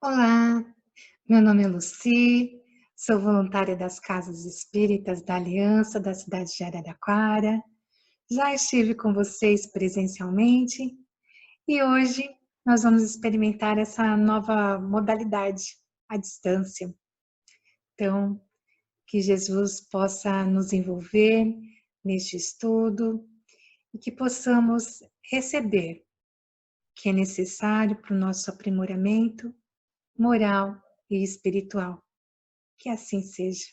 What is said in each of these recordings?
Olá, meu nome é Lucy, sou voluntária das Casas Espíritas da Aliança da cidade de Araraquara. Já estive com vocês presencialmente e hoje nós vamos experimentar essa nova modalidade à distância. Então, que Jesus possa nos envolver neste estudo e que possamos receber o que é necessário para o nosso aprimoramento moral e espiritual. Que assim seja.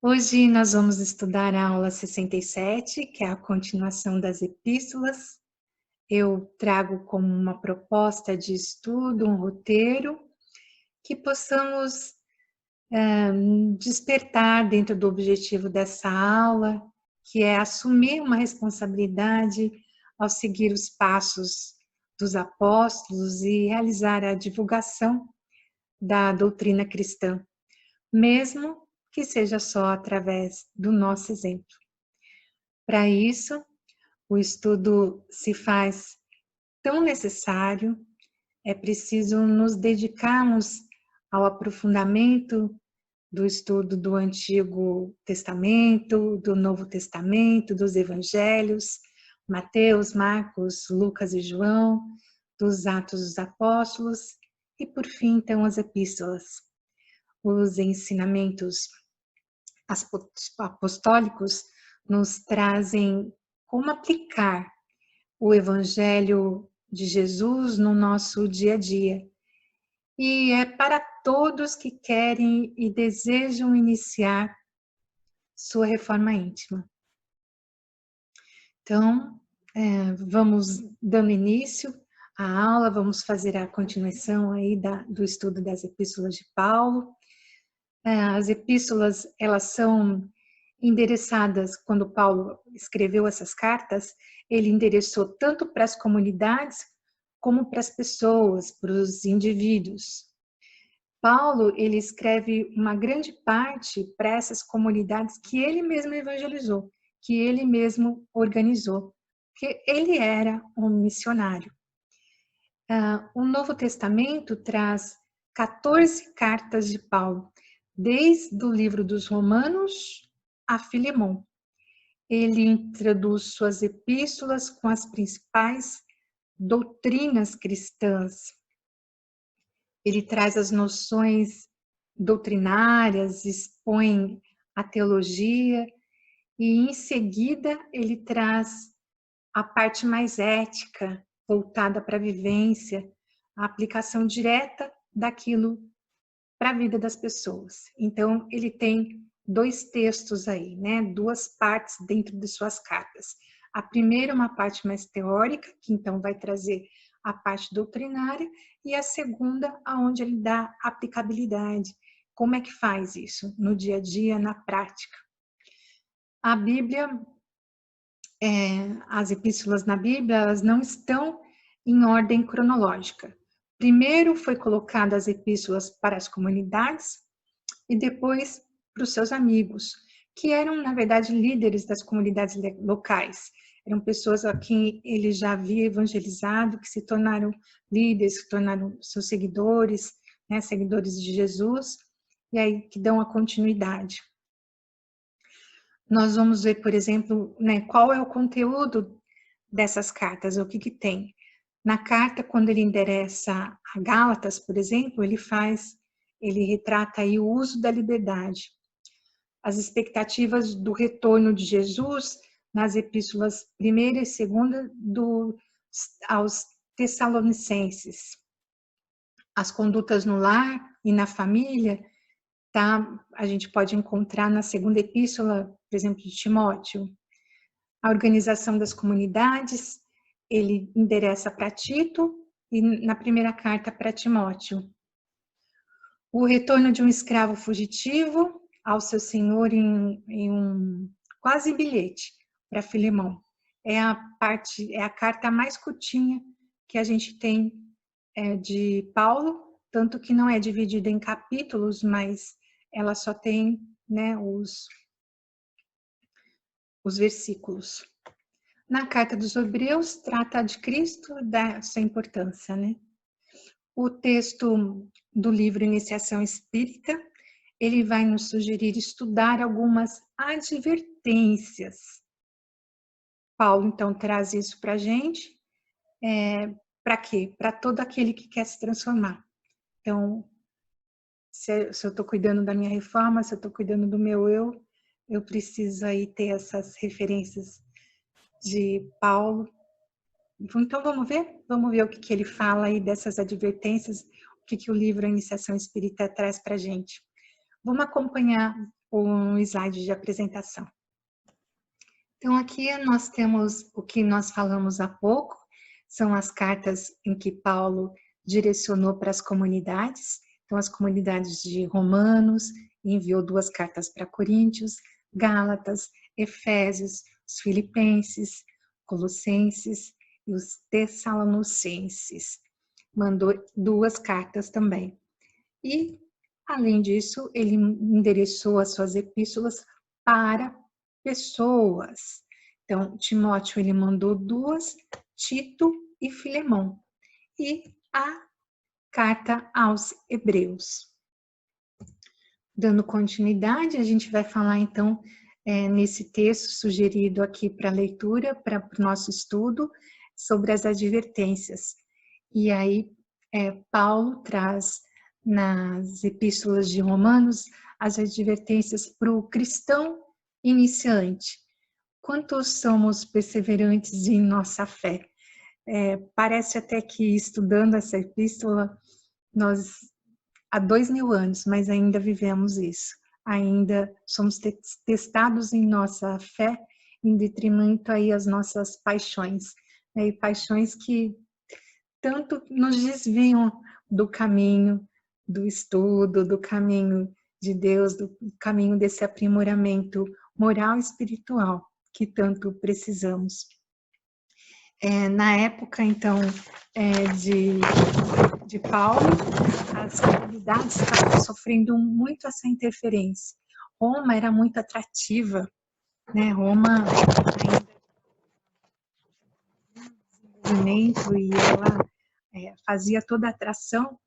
Hoje nós vamos estudar a aula 67, que é a continuação das epístolas. Eu trago como uma proposta de estudo, um roteiro, que possamos despertar dentro do objetivo dessa aula, que é assumir uma responsabilidade ao seguir os passos dos apóstolos e realizar a divulgação da doutrina cristã, mesmo que seja só através do nosso exemplo. Para isso, o estudo se faz tão necessário, é preciso nos dedicarmos ao aprofundamento do estudo do Antigo Testamento, do Novo Testamento, dos Evangelhos, Mateus, Marcos, Lucas e João, dos Atos dos Apóstolos e, por fim, então, as epístolas. Os ensinamentos apostólicos nos trazem como aplicar o Evangelho de Jesus no nosso dia a dia. E é para todos que querem e desejam iniciar sua reforma íntima. Então, vamos dando início à aula, vamos fazer a continuação aí do estudo das epístolas de Paulo. As epístolas, elas são endereçadas, quando Paulo escreveu essas cartas, ele endereçou tanto para as comunidades como para as pessoas, para os indivíduos. Paulo, ele escreve uma grande parte para essas comunidades que ele mesmo evangelizou, que ele mesmo organizou, que ele era um missionário. O Novo Testamento traz 14 cartas de Paulo, desde o livro dos Romanos a Filemão. Ele introduz suas epístolas com as principais doutrinas cristãs. Ele traz as noções doutrinárias, expõe a teologia e, em seguida, ele traz a parte mais ética, voltada para a vivência, a aplicação direta daquilo para a vida das pessoas. Então, ele tem dois textos aí, né? Duas partes dentro de suas cartas. A primeira, uma parte mais teórica, que então vai trazer a parte doutrinária, e a segunda, aonde ele dá aplicabilidade. Como é que faz isso no dia a dia, na prática? A Bíblia, as epístolas na Bíblia, elas não estão em ordem cronológica. Primeiro foi colocado as epístolas para as comunidades e depois para os seus amigos, que eram, na verdade, líderes das comunidades locais. Eram pessoas a quem ele já havia evangelizado, que se tornaram líderes, que se tornaram seus seguidores, né, seguidores de Jesus, e aí que dão a continuidade. Nós vamos ver, por exemplo, né, qual é o conteúdo dessas cartas, o que tem. Na carta, quando ele endereça a Gálatas, por exemplo, ele retrata aí o uso da liberdade, as expectativas do retorno de Jesus nas epístolas 1ª e 2ª aos Tessalonicenses. As condutas no lar e na família, tá? A gente pode encontrar na 2ª epístola, por exemplo, de Timóteo. A organização das comunidades, ele endereça para Tito e na primeira carta para Timóteo. O retorno de um escravo fugitivo ao seu senhor em um quase bilhete para Filemão. É a carta mais curtinha que a gente tem de Paulo, tanto que não é dividida em capítulos, mas ela só tem, né, os versículos. Na carta dos Hebreus, trata de Cristo, dessa importância, né? O texto do livro Iniciação Espírita, ele vai nos sugerir estudar algumas advertências. Paulo, então, traz isso para a gente. Para quê? Para todo aquele que quer se transformar. Então, se eu estou cuidando da minha reforma, se eu estou cuidando do meu eu preciso aí ter essas referências de Paulo. Então, vamos ver o que ele fala aí dessas advertências, o que o livro Iniciação Espírita traz para a gente. Vamos acompanhar um slide de apresentação. Então, aqui nós temos o que nós falamos há pouco, são as cartas em que Paulo direcionou para as comunidades. Então, as comunidades de Romanos, enviou 2 cartas para Coríntios, Gálatas, Efésios, os Filipenses, Colossenses e os Tessalonicenses. Mandou 2 cartas também. E, além disso, ele endereçou as suas epístolas para pessoas. Então, Timóteo, ele mandou 2, Tito e Filemão. E a carta aos Hebreus. Dando continuidade, a gente vai falar, então, nesse texto sugerido aqui para leitura, para o nosso estudo, sobre as advertências. E aí, Paulo traz nas epístolas de Romanos as advertências para o cristão iniciante. Quantos somos perseverantes em nossa fé? Parece até que estudando essa epístola, nós há 2000 anos, mas ainda vivemos isso. Ainda somos testados em nossa fé em detrimento aí às nossas paixões. E paixões que tanto nos desviam do caminho do estudo, do caminho de Deus, do caminho desse aprimoramento moral e espiritual que tanto precisamos. Na época, então, de Paulo, as comunidades estavam sofrendo muito essa interferência. Roma era muito atrativa, né? Roma ainda e ela fazia toda a atração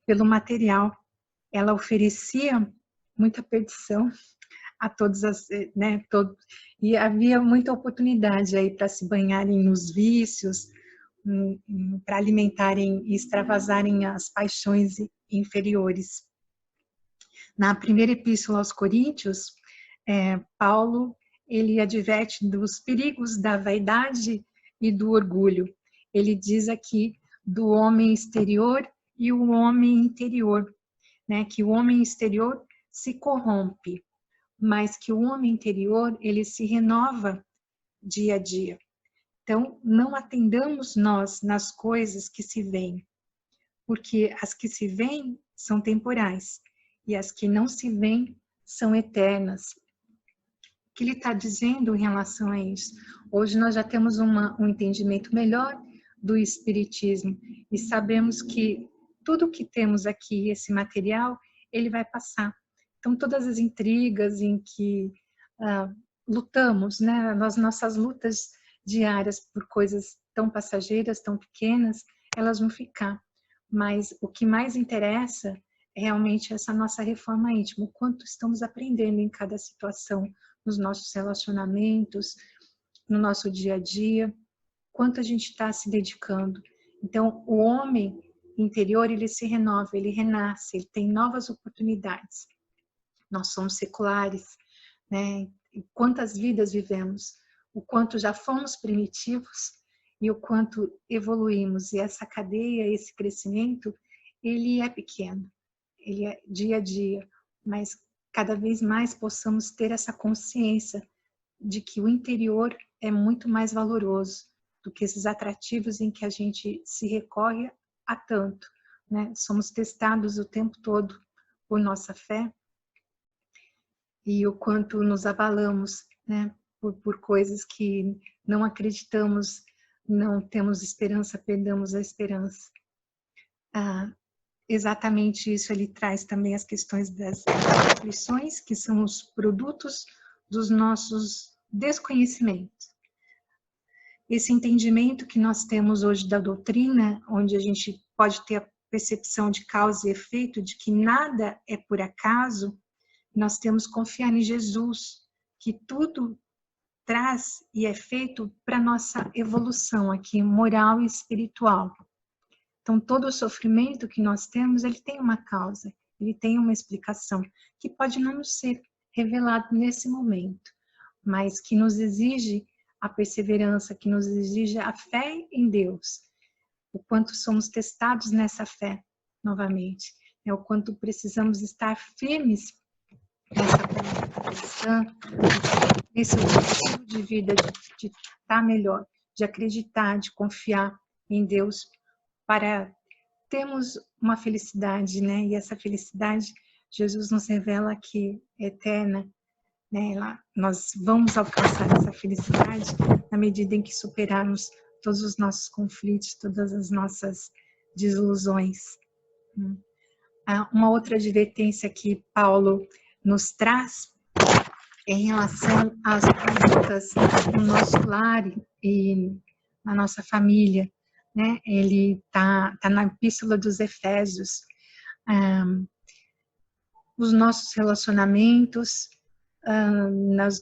pelo material. Ela oferecia muita perdição a todas as, né, e havia muita oportunidade aí para se banharem nos vícios, para alimentarem e extravasarem as paixões inferiores. Na primeira epístola aos Coríntios, Paulo ele adverte dos perigos da vaidade e do orgulho. Ele diz aqui do homem exterior e o homem interior, né? Que o homem exterior se corrompe, mas que o homem interior ele se renova dia a dia. Então, não atendamos nós nas coisas que se veem, porque as que se veem são temporais e as que não se veem são eternas. O que ele está dizendo em relação a isso? Hoje nós já temos um entendimento melhor do Espiritismo e sabemos que tudo que temos aqui, esse material, ele vai passar. Então, todas as intrigas em que lutamos, né, nas nossas lutas diárias por coisas tão passageiras, tão pequenas, elas vão ficar. Mas o que mais interessa é realmente essa nossa reforma íntima, o quanto estamos aprendendo em cada situação, nos nossos relacionamentos, no nosso dia a dia, quanto a gente está se dedicando. Então, o homem interior, ele se renova, ele renasce, ele tem novas oportunidades. Nós somos seculares, né? E quantas vidas vivemos, o quanto já fomos primitivos e o quanto evoluímos. E essa cadeia, esse crescimento, ele é pequeno, ele é dia a dia, mas cada vez mais possamos ter essa consciência de que o interior é muito mais valoroso do que esses atrativos em que a gente se recorre a tanto, né? Somos testados o tempo todo por nossa fé e o quanto nos abalamos, né? Por coisas que não acreditamos, não temos esperança, perdemos a esperança. Exatamente isso ele traz também as questões das aflições, que são os produtos dos nossos desconhecimentos. Esse entendimento que nós temos hoje da doutrina, onde a gente pode ter percepção de causa e efeito, de que nada é por acaso, nós temos que confiar em Jesus, que tudo traz e é feito para nossa evolução aqui, moral e espiritual. Então, todo o sofrimento que nós temos, ele tem uma causa, ele tem uma explicação, que pode não nos ser revelado nesse momento, mas que nos exige a perseverança, que nos exige a fé em Deus, o quanto somos testados nessa fé, novamente, o quanto precisamos estar firmes nessa cristã, nesse objetivo de vida, de estar melhor, de acreditar, de confiar em Deus, para termos uma felicidade, né? E essa felicidade, Jesus nos revela que é eterna, né? Nós vamos alcançar essa felicidade na medida em que superarmos todos os nossos conflitos, todas as nossas desilusões. Uma outra advertência que Paulo nos traz é em relação às condutas no nosso lar e na nossa família, né? Ele tá na Epístola dos Efésios. Os nossos relacionamentos, nos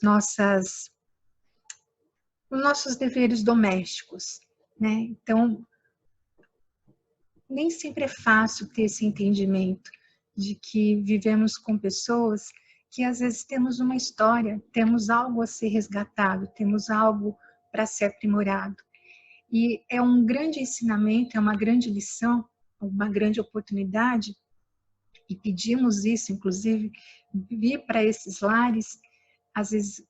nossos deveres domésticos, né? Então, nem sempre é fácil ter esse entendimento de que vivemos com pessoas que às vezes temos uma história, temos algo a ser resgatado, temos algo para ser aprimorado. E é um grande ensinamento, é uma grande lição, uma grande oportunidade, e pedimos isso, inclusive, vir para esses lares, às vezes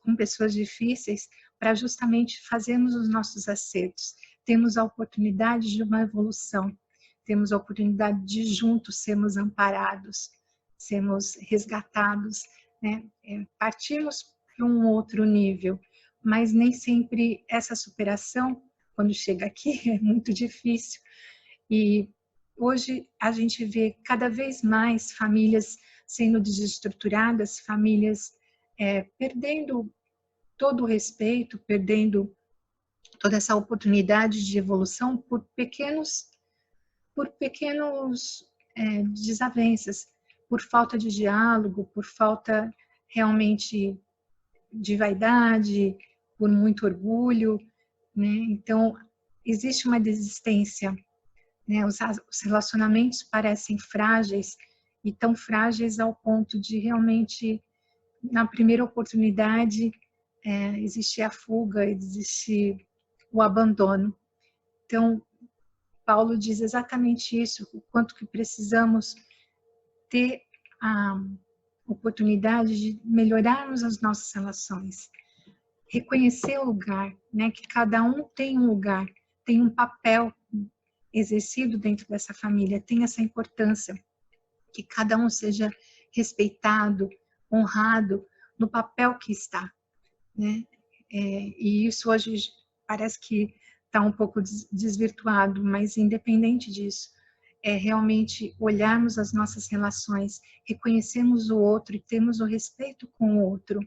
com pessoas difíceis, para justamente fazermos os nossos acertos. Temos a oportunidade de uma evolução, temos a oportunidade de juntos sermos amparados, sermos resgatados, né? Partimos para um outro nível, mas nem sempre essa superação, quando chega aqui, é muito difícil. E hoje a gente vê cada vez mais famílias sendo desestruturadas, famílias perdendo todo o respeito, perdendo toda essa oportunidade de evolução por pequenos desavenças, por falta de diálogo, por falta realmente de vaidade, por muito orgulho, né? Então, existe uma desistência, né? Os relacionamentos parecem frágeis, e tão frágeis ao ponto de realmente, na primeira oportunidade, existir a fuga, existir o abandono. Então, Paulo diz exatamente isso, o quanto que precisamos ter a oportunidade de melhorarmos as nossas relações, reconhecer o lugar, né, que cada um tem um lugar, tem um papel exercido dentro dessa família, tem essa importância, que cada um seja respeitado, honrado no papel que está, né? E isso hoje parece que está um pouco desvirtuado, mas independente disso, é realmente olharmos as nossas relações, reconhecermos o outro e termos o respeito com o outro.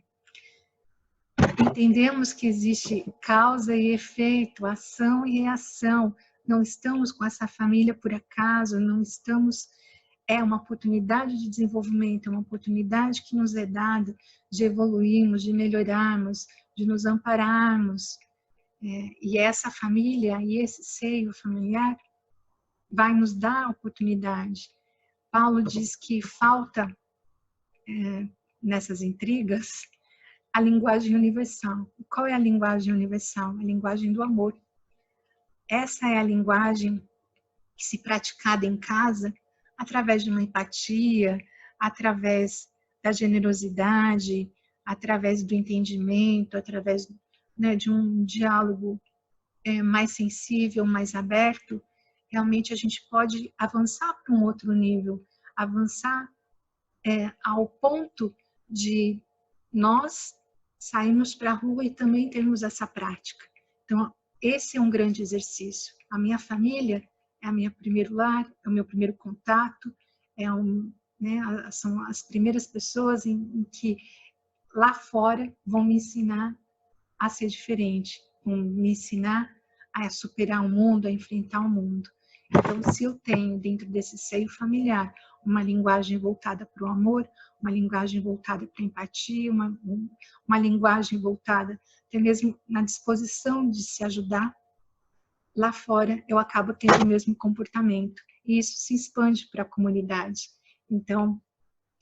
Entendemos que existe causa e efeito, ação e reação. Não estamos com essa família por acaso, não estamos... É uma oportunidade de desenvolvimento, é uma oportunidade que nos é dada de evoluirmos, de melhorarmos, de nos ampararmos. E essa família e esse seio familiar vai nos dar a oportunidade. Paulo diz que falta, nessas intrigas, a linguagem universal. Qual é a linguagem universal? A linguagem do amor. Essa é a linguagem que, se praticada em casa, através de uma empatia, através da generosidade, através do entendimento, através, né, de um diálogo mais sensível, mais aberto, realmente a gente pode avançar para um outro nível, avançar ao ponto de nós sairmos para a rua e também termos essa prática. Então, esse é um grande exercício. A minha família é o meu primeiro lar, é o meu primeiro contato, são as primeiras pessoas em que lá fora vão me ensinar a ser diferente, vão me ensinar a superar o mundo, a enfrentar o mundo. Então, se eu tenho dentro desse seio familiar uma linguagem voltada para o amor, uma linguagem voltada para a empatia, uma linguagem voltada até mesmo na disposição de se ajudar, lá fora eu acabo tendo o mesmo comportamento. E isso se expande para a comunidade. Então,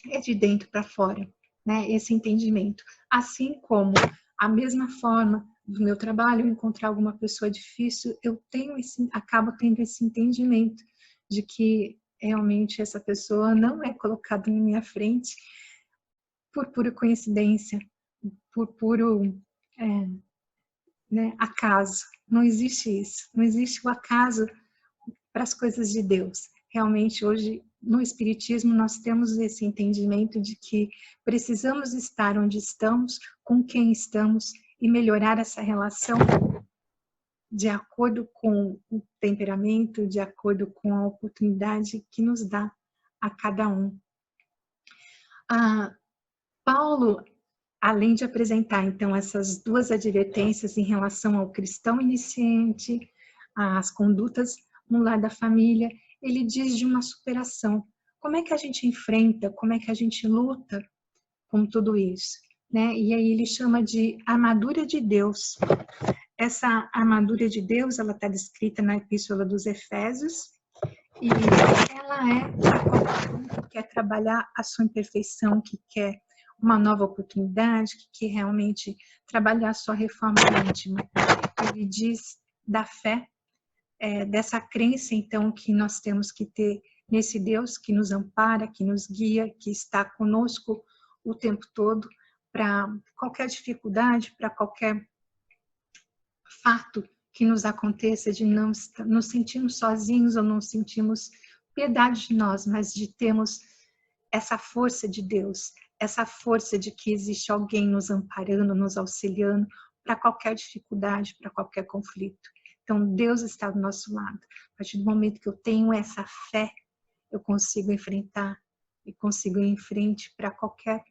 é de dentro para fora, né? Esse entendimento. Assim como a mesma forma do meu trabalho, eu encontrar alguma pessoa difícil, acabo tendo esse entendimento de que realmente essa pessoa não é colocada na minha frente por pura coincidência, por puro né, acaso. Não existe isso. Não existe o acaso para as coisas de Deus. Realmente, hoje, no Espiritismo, nós temos esse entendimento de que precisamos estar onde estamos, com quem estamos, e melhorar essa relação de acordo com o temperamento, de acordo com a oportunidade que nos dá a cada um. Paulo, além de apresentar, então, essas duas advertências em relação ao cristão iniciante, às condutas no lar da família, ele diz de uma superação. Como é que a gente enfrenta, como é que a gente luta com tudo isso? Né? E aí ele chama de armadura de Deus. Essa armadura de Deus, ela está descrita na Epístola dos Efésios, e ela é para qualquer um que quer trabalhar a sua imperfeição, que quer uma nova oportunidade, que quer realmente trabalhar a sua reforma íntima. Ele diz da fé, dessa crença, então, que nós temos que ter nesse Deus que nos ampara, que nos guia, que está conosco o tempo todo, para qualquer dificuldade, para qualquer fato que nos aconteça, de não nos sentirmos sozinhos ou não sentirmos piedade de nós, mas de termos essa força de Deus, essa força de que existe alguém nos amparando, nos auxiliando para qualquer dificuldade, para qualquer conflito. Então, Deus está do nosso lado. A partir do momento que eu tenho essa fé, eu consigo enfrentar e consigo ir em frente para qualquer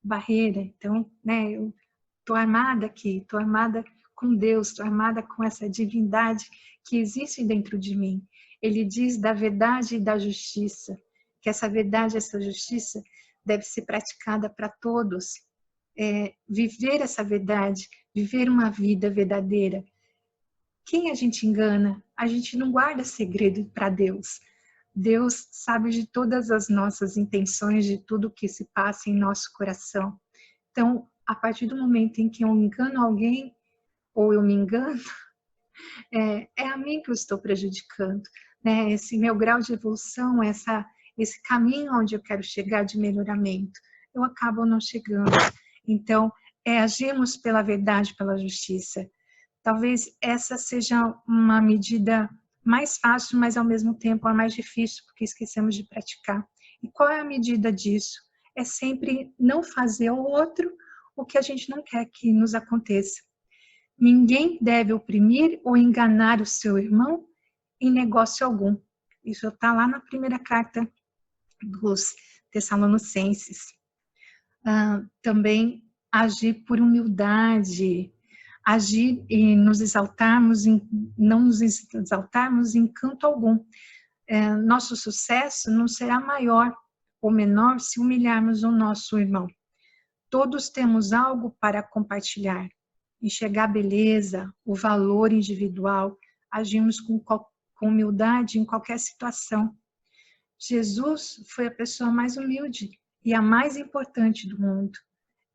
barreira. Então, né, eu estou armada aqui, estou armada com Deus, estou armada com essa divindade que existe dentro de mim. Ele diz da verdade e da justiça, que essa verdade e essa justiça deve ser praticada para todos. Viver essa verdade, viver uma vida verdadeira. Quem a gente engana? A gente não guarda segredo para Deus. Deus sabe de todas as nossas intenções, de tudo que se passa em nosso coração. Então, a partir do momento em que eu engano alguém, ou eu me engano, é a mim que eu estou prejudicando. Né? Esse meu grau de evolução, esse caminho onde eu quero chegar de melhoramento, eu acabo não chegando. Então, agirmos pela verdade, pela justiça. Talvez essa seja uma medida mais fácil, mas ao mesmo tempo a mais difícil, porque esquecemos de praticar. E qual é a medida disso? É sempre não fazer ao outro o que a gente não quer que nos aconteça. Ninguém deve oprimir ou enganar o seu irmão em negócio algum. Isso está lá na primeira carta dos Tessalonicenses. Também agir por humildade, agir e nos exaltarmos, não nos exaltarmos em canto algum. Nosso sucesso não será maior ou menor se humilharmos o nosso irmão. Todos temos algo para compartilhar, enxergar a beleza, o valor individual, agimos com humildade em qualquer situação. Jesus foi a pessoa mais humilde e a mais importante do mundo.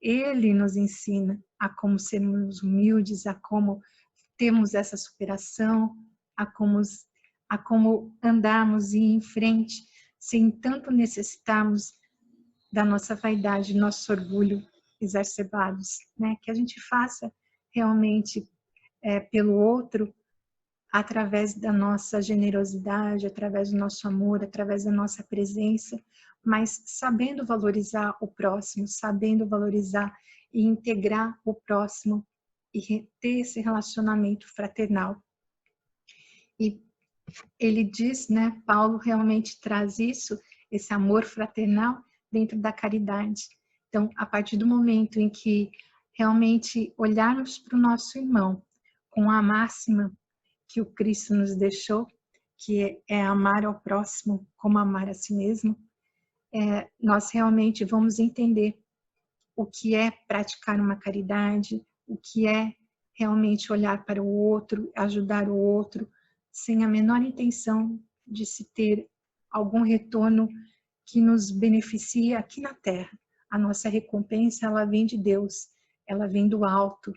Ele nos ensina a como sermos humildes, a como termos essa superação, a como andarmos e ir em frente, sem tanto necessitarmos da nossa vaidade, nosso orgulho exacerbados, né? Que a gente faça realmente pelo outro através da nossa generosidade, através do nosso amor, através da nossa presença, mas sabendo valorizar o próximo, sabendo valorizar e integrar o próximo e ter esse relacionamento fraternal. E ele diz, né, Paulo realmente traz isso, esse amor fraternal dentro da caridade. Então, a partir do momento em que realmente olharmos para o nosso irmão com a máxima que o Cristo nos deixou, que é amar ao próximo como amar a si mesmo, nós realmente vamos entender o que é praticar uma caridade, o que é realmente olhar para o outro, ajudar o outro, sem a menor intenção de se ter algum retorno que nos beneficie aqui na Terra. A nossa recompensa, ela vem de Deus, ela vem do alto.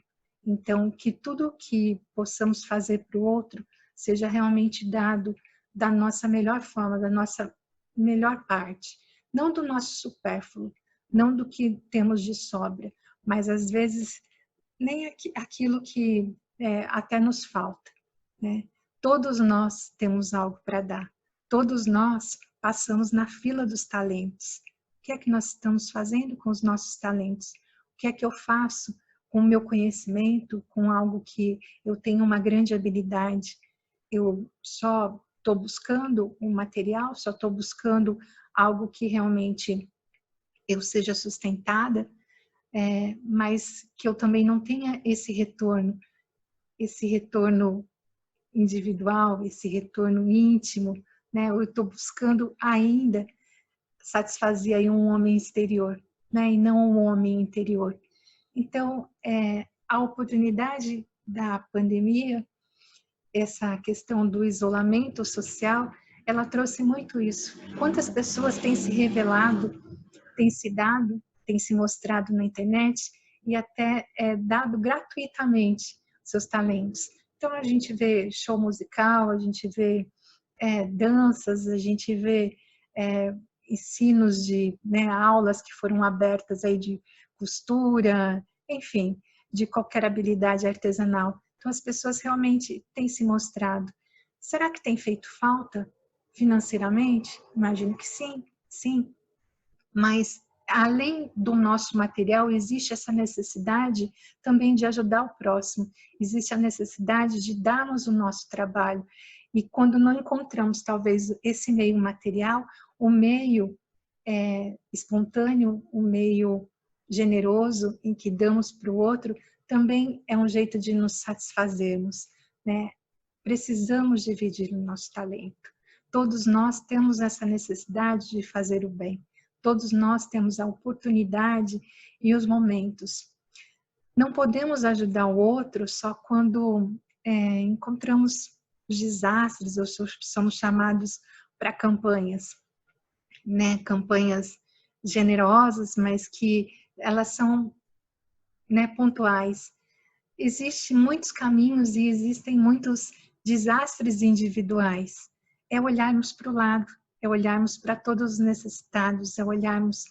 Então, que tudo que possamos fazer para o outro seja realmente dado da nossa melhor forma, da nossa melhor parte, não do nosso supérfluo, não do que temos de sobra, mas às vezes nem aquilo que até nos falta, né? Todos nós temos algo para dar, todos nós passamos na fila dos talentos. O que é que nós estamos fazendo com os nossos talentos? O que é que eu faço com o meu conhecimento, com algo que eu tenho uma grande habilidade? Eu só estou buscando um material, só estou buscando algo que realmente eu seja sustentada, mas que eu também não tenha esse retorno individual, esse retorno íntimo, né? Eu estou buscando ainda satisfazer aí um homem exterior, né? E não um homem interior. Então, a oportunidade da pandemia, essa questão do isolamento social, ela trouxe muito isso. Quantas pessoas têm se revelado, têm se dado, têm se mostrado na internet e até dado gratuitamente seus talentos. Então a gente vê show musical, a gente vê danças, a gente vê ensinos de aulas que foram abertas aí de costura, enfim, de qualquer habilidade artesanal. Então as pessoas realmente têm se mostrado. Será que tem feito falta financeiramente? Imagino que sim, sim. Mas além do nosso material, existe essa necessidade também de ajudar o próximo, existe a necessidade de darmos o nosso trabalho. E quando não encontramos talvez esse meio material, o meio espontâneo, o meio generoso em que damos para o outro, também é um jeito de nos satisfazermos, né? Precisamos dividir o nosso talento. Todos nós temos essa necessidade de fazer o bem. Todos nós temos a oportunidade e os momentos. Não podemos ajudar o outro só quando encontramos os desastres ou somos chamados para campanhas, né? Campanhas generosas, mas que elas são, né, pontuais. Existem muitos caminhos e existem muitos desastres individuais. É olharmos para o lado, é olharmos para todos os necessitados, é olharmos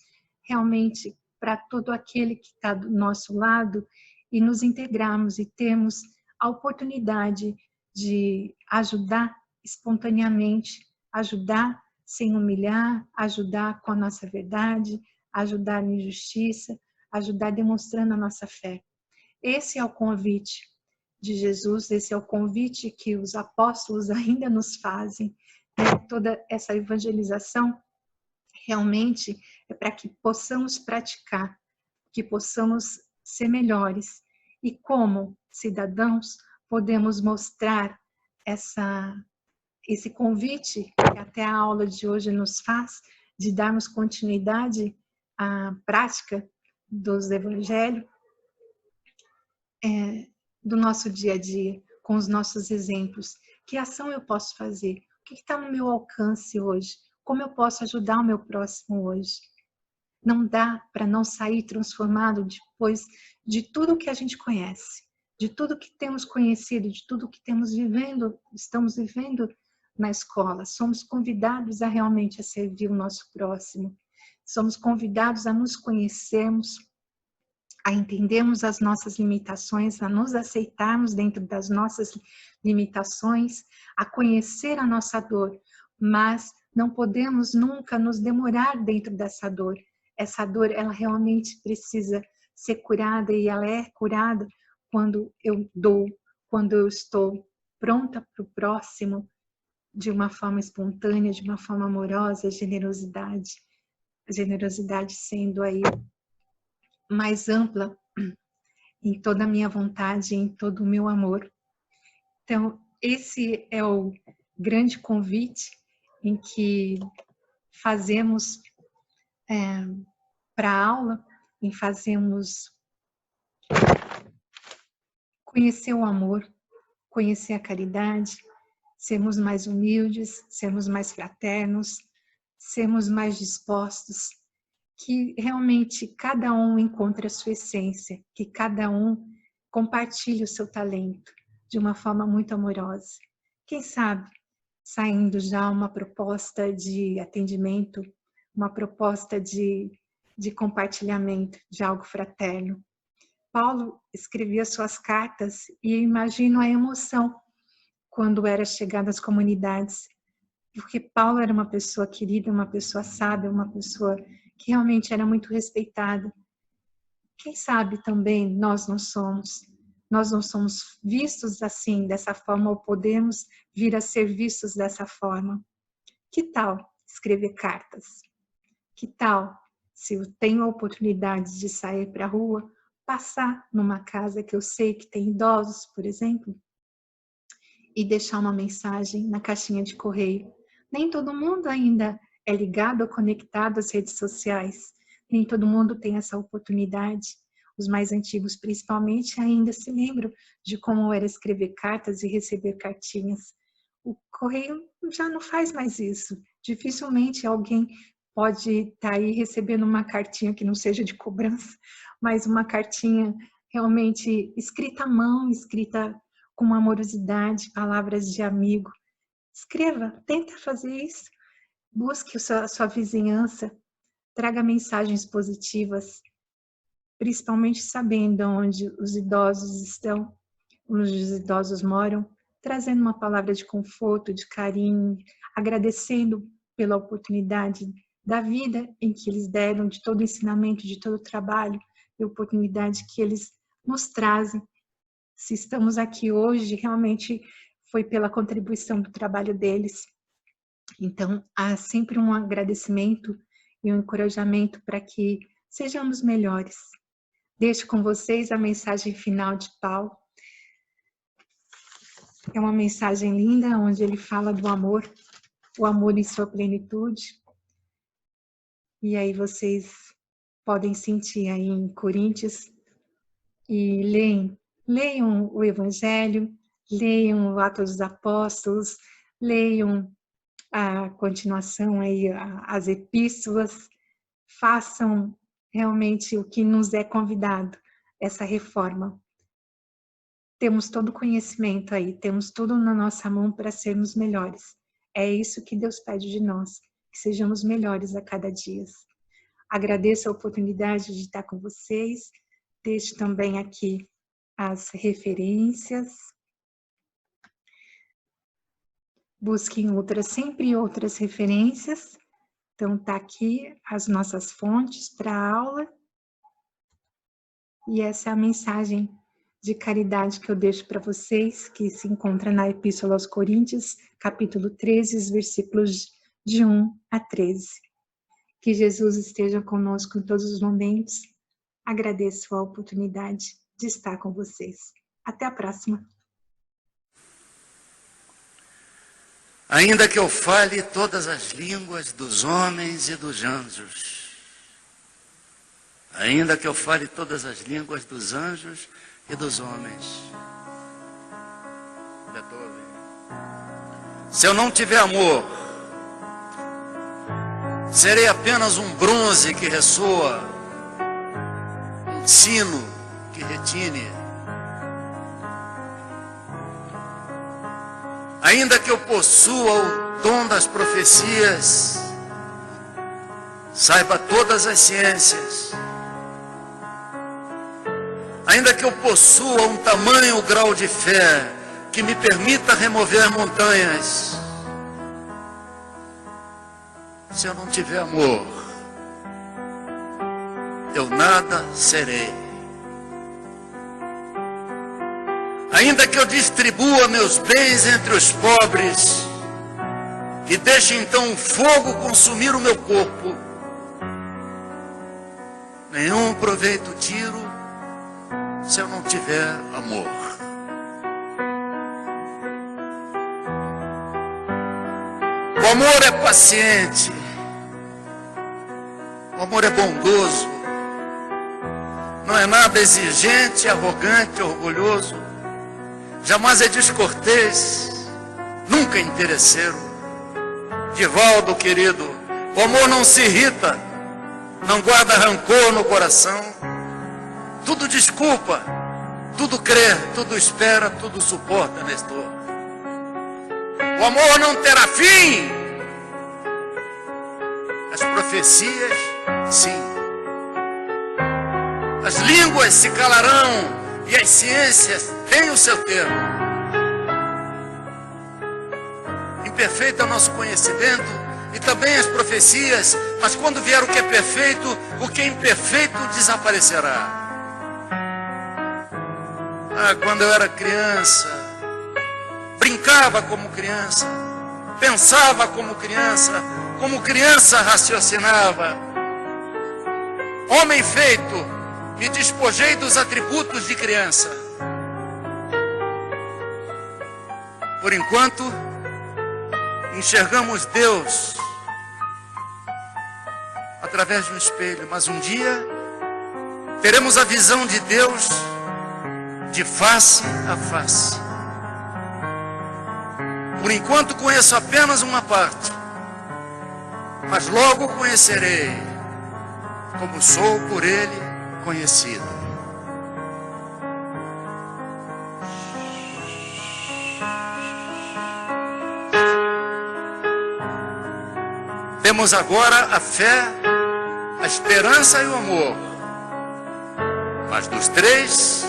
realmente para todo aquele que está do nosso lado e nos integrarmos e termos a oportunidade de ajudar espontaneamente, ajudar sem humilhar, ajudar com a nossa verdade, ajudar na justiça, ajudar demonstrando a nossa fé. Esse é o convite de Jesus, esse é o convite que os apóstolos ainda nos fazem, né? Toda essa evangelização realmente é para que possamos praticar, que possamos ser melhores. E como cidadãos podemos mostrar esse convite que até a aula de hoje nos faz, de darmos continuidade à prática dos evangelhos, do nosso dia a dia, com os nossos exemplos. Que ação eu posso fazer? O que está no meu alcance hoje? Como eu posso ajudar o meu próximo hoje? Não dá para não sair transformado depois de tudo que a gente conhece, de tudo que temos conhecido, de tudo que estamos vivendo na escola. Somos convidados a realmente servir o nosso próximo. Somos convidados a nos conhecermos, a entendermos as nossas limitações, a nos aceitarmos dentro das nossas limitações, a conhecer a nossa dor, mas não podemos nunca nos demorar dentro dessa dor. Essa dor, ela realmente precisa ser curada e ela é curada quando eu dou, quando eu estou pronta para o próximo de uma forma espontânea, de uma forma amorosa, generosidade sendo aí mais ampla em toda a minha vontade, em todo o meu amor. Então, esse é o grande convite em que fazemos para a aula, em fazermos conhecer o amor, conhecer a caridade, sermos mais humildes, sermos mais fraternos, sermos mais dispostos, que realmente cada um encontre a sua essência, que cada um compartilhe o seu talento de uma forma muito amorosa. Quem sabe, saindo já uma proposta de atendimento, uma proposta de compartilhamento de algo fraterno. Paulo escrevia suas cartas e eu imagino a emoção quando era chegado às comunidades, porque Paulo era uma pessoa querida, uma pessoa sábia, uma pessoa que realmente era muito respeitada. Quem sabe também nós não somos vistos assim, dessa forma, ou podemos vir a ser vistos dessa forma. Que tal escrever cartas? Que tal, se eu tenho a oportunidade de sair para a rua, passar numa casa que eu sei que tem idosos, por exemplo, e deixar uma mensagem na caixinha de correio. Nem todo mundo ainda é ligado ou conectado às redes sociais. Nem todo mundo tem essa oportunidade. Os mais antigos, principalmente, ainda se lembram de como era escrever cartas e receber cartinhas. O correio já não faz mais isso. Dificilmente alguém pode estar aí recebendo uma cartinha que não seja de cobrança, mas uma cartinha realmente escrita à mão, escrita com amorosidade, palavras de amigo. Escreva, tenta fazer isso. Busque a sua vizinhança, traga mensagens positivas, principalmente sabendo onde os idosos estão, onde os idosos moram, trazendo uma palavra de conforto, de carinho, agradecendo pela oportunidade da vida em que eles deram, de todo o ensinamento, de todo o trabalho e oportunidade que eles nos trazem. Se estamos aqui hoje, realmente foi pela contribuição do trabalho deles. Então, há sempre um agradecimento e um encorajamento para que sejamos melhores. Deixo com vocês a mensagem final de Paulo. É uma mensagem linda, onde ele fala do amor, o amor em sua plenitude. E aí vocês podem sentir aí em Coríntios e leiam o Evangelho, leiam o Atos dos Apóstolos, leiam a continuação aí, as epístolas, façam realmente o que nos é convidado, essa reforma. Temos todo o conhecimento aí, temos tudo na nossa mão para sermos melhores. É isso que Deus pede de nós, que sejamos melhores a cada dia. Agradeço a oportunidade de estar com vocês, deixo também aqui as referências. Busquem sempre outras referências. Então, tá aqui as nossas fontes para a aula. E essa é a mensagem de caridade que eu deixo para vocês, que se encontra na Epístola aos Coríntios, capítulo 13, os versículos de 1 a 13. Que Jesus esteja conosco em todos os momentos. Agradeço a oportunidade de estar com vocês. Até a próxima. Ainda que eu fale todas as línguas dos homens e dos anjos, ainda que eu fale todas as línguas dos anjos e dos homens, se eu não tiver amor, serei apenas um bronze que ressoa, um sino que retine. Ainda que eu possua o dom das profecias, saiba todas as ciências, ainda que eu possua um tamanho grau de fé que me permita remover montanhas, se eu não tiver amor, eu nada serei. Ainda que eu distribua meus bens entre os pobres e deixe então o fogo consumir o meu corpo, nenhum proveito tiro se eu não tiver amor. O amor é paciente. O amor é bondoso. Não é nada exigente, arrogante, orgulhoso. Jamais é descortês. Nunca é interesseiro. Divaldo, querido, o amor não se irrita. Não guarda rancor no coração. Tudo desculpa. Tudo crê, tudo espera, tudo suporta, Nestor. O amor não terá fim. As profecias, sim. As línguas se calarão e as ciências têm o seu termo. Imperfeito é o nosso conhecimento e também as profecias, mas quando vier o que é perfeito, o que é imperfeito desaparecerá. Quando eu era criança, brincava como criança, pensava como criança raciocinava. Homem feito, me despojei dos atributos de criança. Por enquanto, enxergamos Deus através de um espelho, mas um dia teremos a visão de Deus de face a face. Por enquanto conheço apenas uma parte, mas logo conhecerei como sou por Ele conhecido. Temos agora a fé, a esperança e o amor, mas dos três,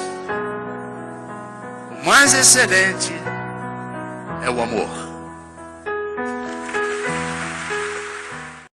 o mais excelente é o amor.